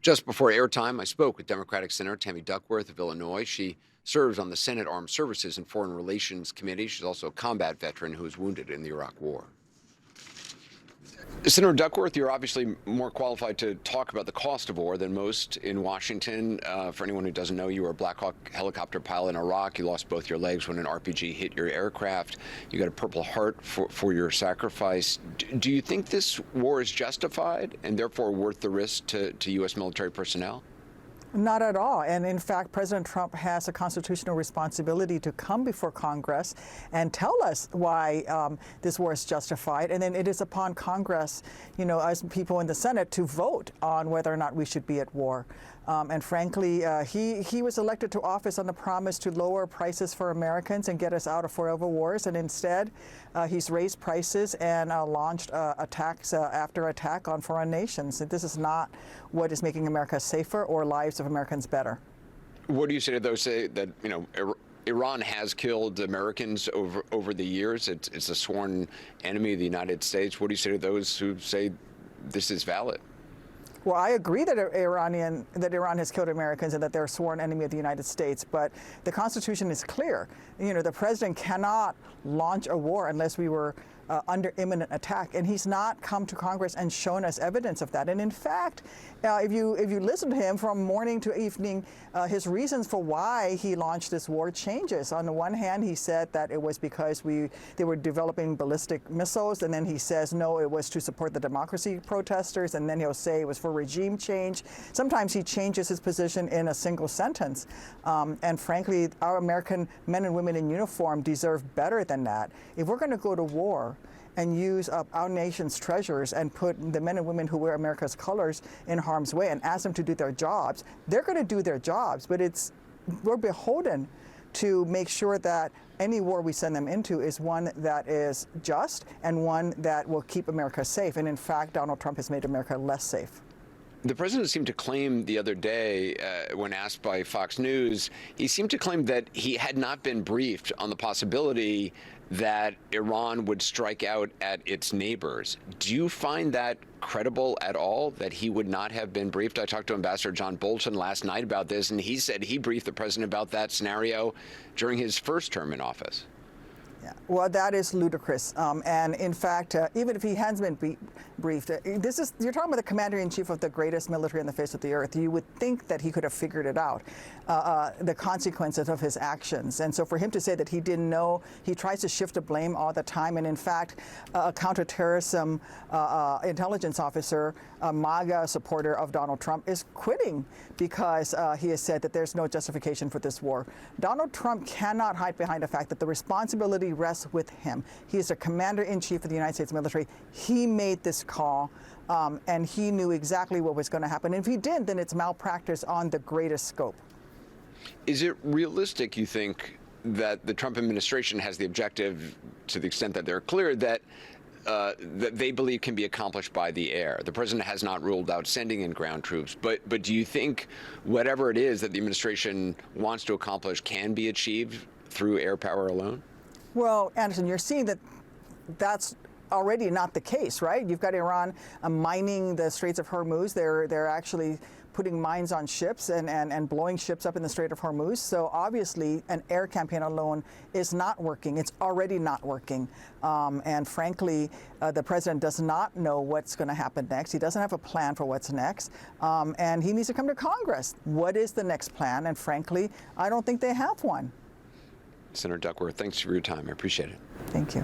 Just before airtime, I spoke with Democratic Senator Tammy Duckworth of Illinois. She serves on the Senate Armed Services and Foreign Relations Committee. She's also a combat veteran who was wounded in the Iraq War. Senator Duckworth, you're obviously more qualified to talk about the cost of war than most in Washington. For anyone who doesn't know, you were a Black Hawk helicopter pilot in Iraq. You lost both your legs when an RPG hit your aircraft. You got a Purple Heart for your sacrifice. Do you think this war is justified and therefore worth the risk to U.S. military personnel? Not at all. And in fact, President Trump has a constitutional responsibility to come before Congress and tell us why this war is justified. And then it is upon Congress, as people in the Senate, to vote on whether or not we should be at war. And frankly, he was elected to office on the promise to lower prices for Americans and get us out of forever wars. And instead, he's raised prices and launched attacks after attack on foreign nations. And this is not what is making America safer or lives of Americans better. What do you say to those say that, Iran has killed Americans over the years? It's a sworn enemy of the United States. What do you say to those who say this is valid? Well, I agree that Iran has killed Americans and that they're a sworn enemy of the United States, but the Constitution is clear. The president cannot launch a war unless we were under imminent attack, and he's not come to Congress and shown us evidence of that. And in fact, if you listen to him from morning to evening, his reasons for why he launched this war changes. On the one hand, he said that it was because they were developing ballistic missiles, and then he says no, it was to support the democracy protesters, and then he'll say it was for regime change. Sometimes he changes his position in a single sentence, and frankly, our American men and women in uniform deserve better than that. If we're going to go to war and use up our nation's treasures and put the men and women who wear America's colors in harm's way and ask them to do their jobs, they're going to do their jobs, but we're beholden to make sure that any war we send them into is one that is just and one that will keep America safe. And in fact, Donald Trump has made America less safe. The president seemed to claim the other day, when asked by Fox News, he seemed to claim that he had not been briefed on the possibility that Iran would strike out at its neighbors. Do you find that credible at all, that he would not have been briefed? I talked to Ambassador John Bolton last night about this, and he said he briefed the president about that scenario during his first term in office. Yeah. Well, that is ludicrous. And in fact, even if he has been briefed, you're talking about the commander-in-chief of the greatest military on the face of the earth. You would think that he could have figured it out, the consequences of his actions. And so for him to say that he didn't know, he tries to shift the blame all the time. And in fact, a counterterrorism intelligence officer, a MAGA supporter of Donald Trump, is quitting because he has said that there's no justification for this war. Donald Trump cannot hide behind the fact that the responsibility rests with him. He is the commander-in-chief of the United States military. He made this call, and he knew exactly what was going to happen. And if he didn't, then it's malpractice on the greatest scope. Is it realistic, you think, that the Trump administration has the objective, to the extent that they're clear, that they believe can be accomplished by the air? The president has not ruled out sending in ground troops, but do you think whatever it is that the administration wants to accomplish can be achieved through air power alone? Well, Anderson, you're seeing that that's already not the case, right? You've got Iran mining the Straits of Hormuz. They're actually putting mines on ships and blowing ships up in the Strait of Hormuz. So obviously, an air campaign alone is not working. It's already not working. And frankly, the president does not know what's going to happen next. He doesn't have a plan for what's next. And he needs to come to Congress. What is the next plan? And frankly, I don't think they have one. Senator Duckworth, thanks for your time. I appreciate it. Thank you.